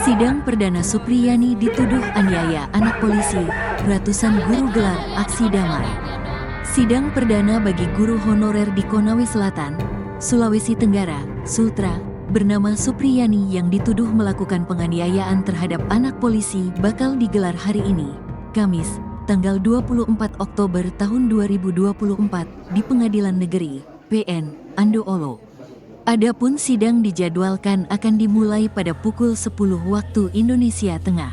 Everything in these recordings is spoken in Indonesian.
Sidang perdana Supriyani dituduh aniaya anak polisi, ratusan guru gelar aksi damai. Sidang perdana bagi guru honorer di Konawe Selatan, Sulawesi Tenggara, Sultra, bernama Supriyani yang dituduh melakukan penganiayaan terhadap anak polisi bakal digelar hari ini, Kamis, tanggal 24 Oktober tahun 2024 di Pengadilan Negeri PN Andoolo. Adapun sidang dijadwalkan akan dimulai pada pukul 10 waktu Indonesia Tengah.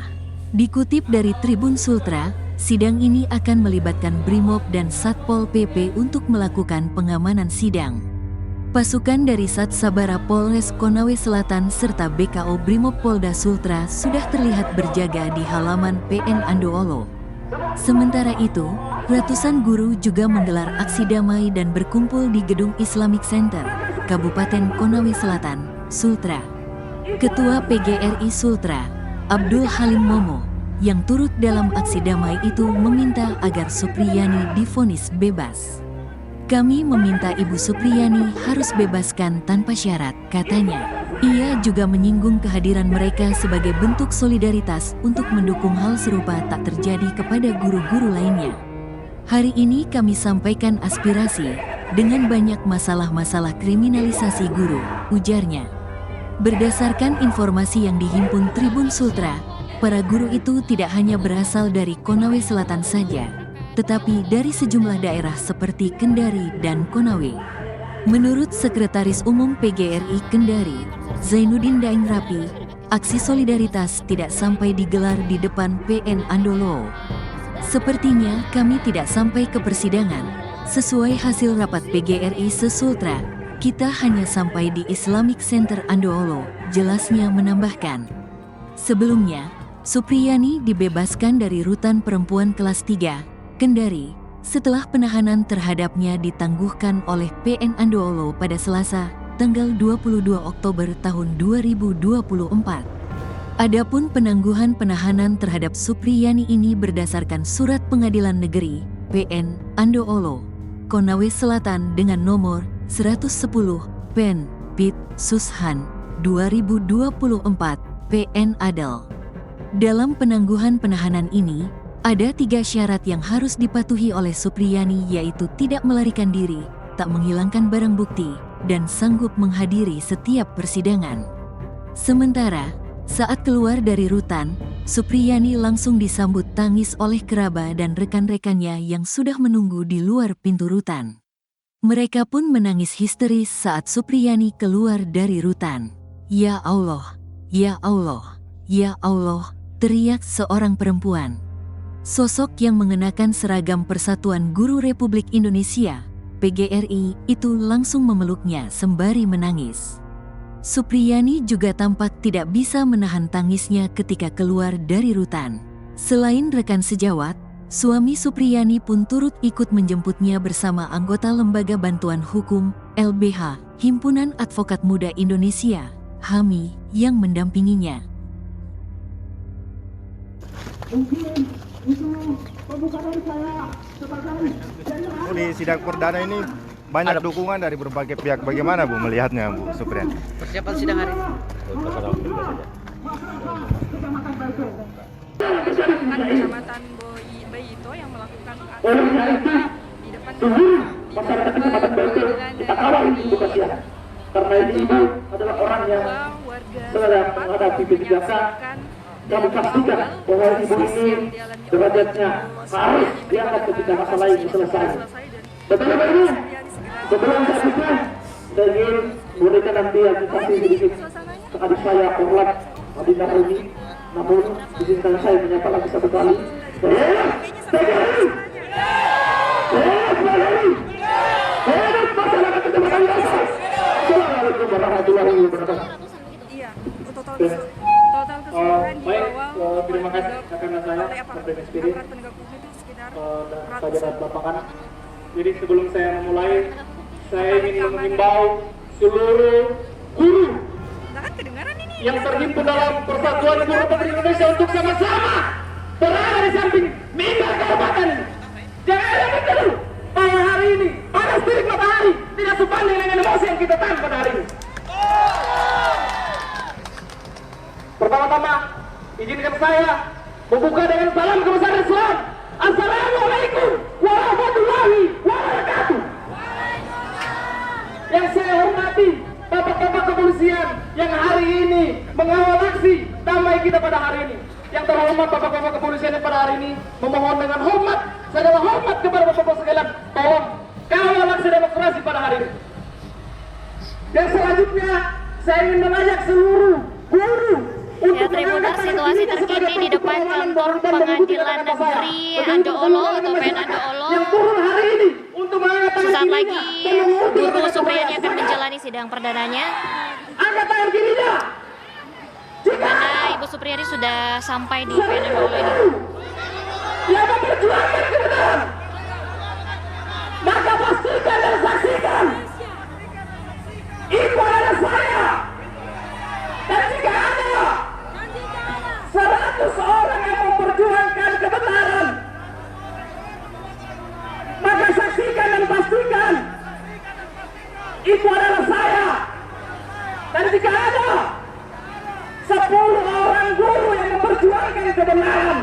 Dikutip dari Tribun Sultra, sidang ini akan melibatkan Brimob dan Satpol PP untuk melakukan pengamanan sidang. Pasukan dari Sat Sabara Polres Konawe Selatan serta BKO Brimob Polda Sultra sudah terlihat berjaga di halaman PN Andoolo. Sementara itu, ratusan guru juga menggelar aksi damai dan berkumpul di Gedung Islamic Center, Kabupaten Konawe Selatan, Sultra. Ketua PGRI Sultra, Abdul Halim Momo, yang turut dalam aksi damai itu meminta agar Supriyani divonis bebas. Kami meminta Ibu Supriyani harus bebaskan tanpa syarat, katanya. Ia juga menyinggung kehadiran mereka sebagai bentuk solidaritas untuk mendukung hal serupa tak terjadi kepada guru-guru lainnya. Hari ini kami sampaikan aspirasi dengan banyak masalah-masalah kriminalisasi guru, ujarnya. Berdasarkan informasi yang dihimpun Tribun Sultra, para guru itu tidak hanya berasal dari Konawe Selatan saja, tetapi dari sejumlah daerah seperti Kendari dan Konawe. Menurut Sekretaris Umum PGRI Kendari, Zainuddin Daeng Rapi, aksi solidaritas tidak sampai digelar di depan PN Andoolo. Sepertinya kami tidak sampai ke persidangan. Sesuai hasil rapat PGRI se-Sultra, kita hanya sampai di Islamic Center Andoolo, jelasnya menambahkan. Sebelumnya, Supriyani dibebaskan dari Rutan Perempuan Kelas 3, Kendari, setelah penahanan terhadapnya ditangguhkan oleh PN Andoolo pada Selasa, tanggal 22 Oktober tahun 2024. Adapun penangguhan penahanan terhadap Supriyani ini berdasarkan Surat Pengadilan Negeri PN Andoolo, Konawe Selatan dengan nomor 110 Pen Pit Sushan 2024 PN Adel. Dalam penangguhan penahanan ini, ada 3 syarat yang harus dipatuhi oleh Supriyani, yaitu tidak melarikan diri, tak menghilangkan barang bukti, dan sanggup menghadiri setiap persidangan. Sementara, saat keluar dari rutan, Supriyani langsung disambut tangis oleh kerabat dan rekan-rekannya yang sudah menunggu di luar pintu rutan. Mereka pun menangis histeris saat Supriyani keluar dari rutan. "Ya Allah, ya Allah, ya Allah," teriak seorang perempuan. Sosok yang mengenakan seragam Persatuan Guru Republik Indonesia, PGRI, itu langsung memeluknya sembari menangis. Supriyani juga tampak tidak bisa menahan tangisnya ketika keluar dari rutan. Selain rekan sejawat, suami Supriyani pun turut ikut menjemputnya bersama anggota Lembaga Bantuan Hukum, LBH, Himpunan Advokat Muda Indonesia, HAMI, yang mendampinginya. Di sidang perdana ini banyak dukungan dari berbagai pihak. Bagaimana Bu melihatnya, Bu Supriyani? Persiapan sidang hari ini. Kecamatan Bayito yang melakukan aksi di depan pengadilan karena ibu adalah orang yang sedang menghadapi kebijakan yang memastikan bahwa ibu ini derajatnya harus diangkat ketika masalah ini selesai. Betul ini? Sebelum saya buka, saya ingin memberikan nanti administrasi sedikit ke adik saya, Orlat Madinah Rumi. Namun, izinkan saya menyapa lagi satu kali. Masyarakat Kecamatan Bayito. Assalamualaikum warahmatullahi wabarakatuh. Iya, total keseluruhan di bawah terima kasih karena saya Kapten SPD penegak hukum itu sekitar dan Bapakan. Jadi sebelum saya memulai, saya ingin mengimbau seluruh guru yang terhimpun dalam Persatuan Guru Republik Indonesia untuk sama-sama berada di samping mimbar kabupaten. Jangan lupa dulu bahwa hari ini panas terik matahari tidak sebanding dengan emosi yang kita tahan pada hari ini. Pertama-tama, izinkan saya membuka dengan salam kebesaran Islam. Assalamualaikum warahmatullahi wabarakatuh. Yang saya hormati bapak-bapak kepolisian yang hari ini mengawal aksi damai kita pada hari ini. Yang terhormat bapak-bapak kepolisian yang pada hari ini memohon dengan hormat, segala hormat kepada bapak-bapak sekalian, tolong kawal aksi demonstrasi pada hari ini. Dan selanjutnya saya ingin mengajak seluruh guru Ya, Tribuners, situasi terkini di depan kantor Pengadilan Negeri Andoolo atau PN Andoolo. Sesaat lagi Guru Supriyani akan menjalani sidang perdananya. Mana Ibu Supriyani sudah sampai di PN Andoolo ini. Yang memperjuangkan kebenaran, maka pastikan dan saksikan itu adalah saya. Dan jika ada 100 orang yang memperjuangkan kebenaran, maka saksikan dan pastikan itu adalah saya. Dan jika ada 10 orang guru yang memperjuangkan kebenaran,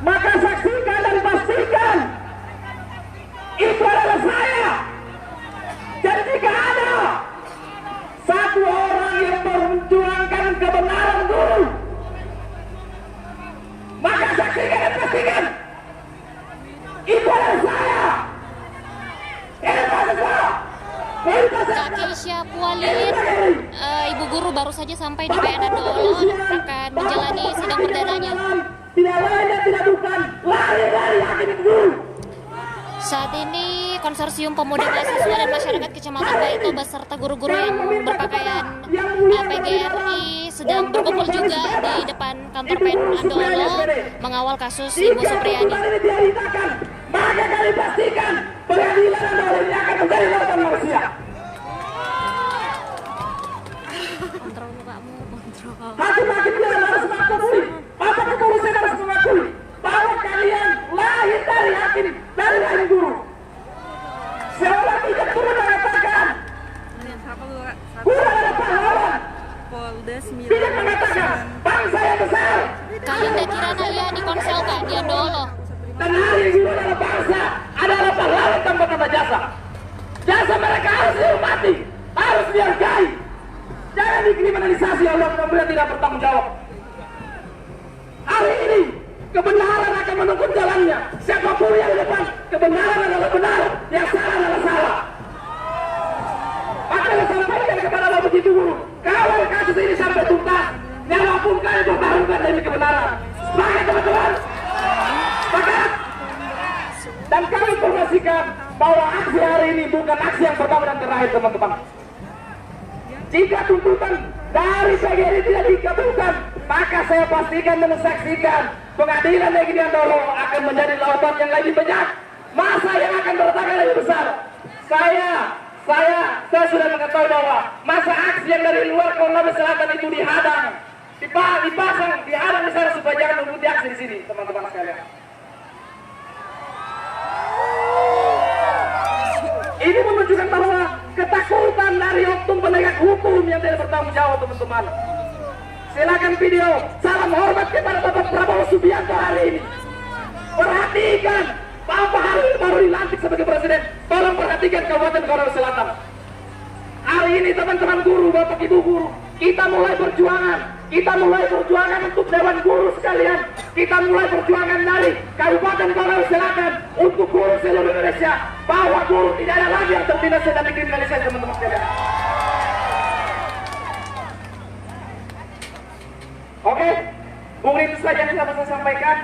maka saksikan dan pastikan itu adalah saya. Dan jika ada 1 orang yang memperjuangkan kebenaran guru, maka saksikan dan pastikan itu adalah saya. Kak Keisha Pualin, Ibu Guru baru saja sampai di PN Andoolo akan menjalani sidang perdananya. Tidak lain dan tidak bukan lari-lari hakim guru. Saat ini Konsorsium Pemuda Mahasiswa dan Masyarakat Kecamatan Baito beserta guru-guru yang berpakaian PGRI sedang berkumpul juga di depan kantor PN Andoolo mengawal kasus Ibu Supriyani. Maka kami pastikan pengadilan Andoolo ini akan menjadi lautan manusia. Kontrol mukanya, kontrol. Hakim-hakim yang harus mengakui, bapak kepolisian harus mengakui bahwa kalian lahir dari hakim, dari lahir guru. Seolah tidak perlu mengatakan guru adalah pahlawan. Polda Tidak mengatakan bangsa yang besar. Kayanda Kirana ya di konsel Kak di Andoolo. Dan hari guru adalah bangsa, adalah pahlawan tanpa tanda jasa. Jasa mereka harus dihormati, harus dihargai. Jangan dikriminalisasi oleh pemerintah tidak bertanggung jawab. Hari ini kebenaran akan menuntut jalannya. Siapapun yang di depan, kebenaran adalah benar, yang salah adalah salah. Maka saya sampaikan kepada Bapak Ibu Guru, kawal kasus ini sampai tuntas. Nyawapun kalian bertaruhkan demi kebenaran. Semangat teman-teman. Semangat. Dan kami informasikan bahwa aksi hari ini bukan aksi yang pertama dan terakhir teman-teman. Jika tuntutan dari PGRI tidak dikabulkan, maka saya pastikan dan saksikan Pengadilan Negeri Andoolo akan menjadi lautan yang lebih banyak, masa yang akan bertambah lebih besar. Saya sudah mengetahui bahwa masa aksi yang dari luar Konawe Selatan itu dihadang, dipasang, dihadang di sana supaya jangan mengikuti aksi di sini, teman-teman sekalian. Ini menunjukkan bahwa ketakutan dari oknum penegak hukum yang tidak bertanggung jawab, teman-teman. Silakan video. Salam hormat kepada Bapak Prabowo Subianto hari ini. Perhatikan, Bapak hari ini baru dilantik sebagai presiden. Tolong perhatikan Kabupaten Konawe Selatan. Hari ini teman-teman guru, Bapak Ibu guru, kita mulai perjuangan. Kita mulai perjuangan untuk Dewan Guru sekalian. Kita mulai perjuangan dari Kabupaten Konawe Selatan untuk guru seluruh Indonesia. Bahwa guru tidak ada lagi yang tertindas dan dikriminalisasi, teman-teman sekalian. Oke, mungkin itu saja yang bisa saya sampaikan.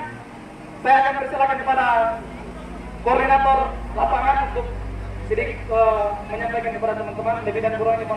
Saya akan persilakan kepada koordinator lapangan untuk sedikit menyampaikan kepada teman-teman lebih dan kurangnya.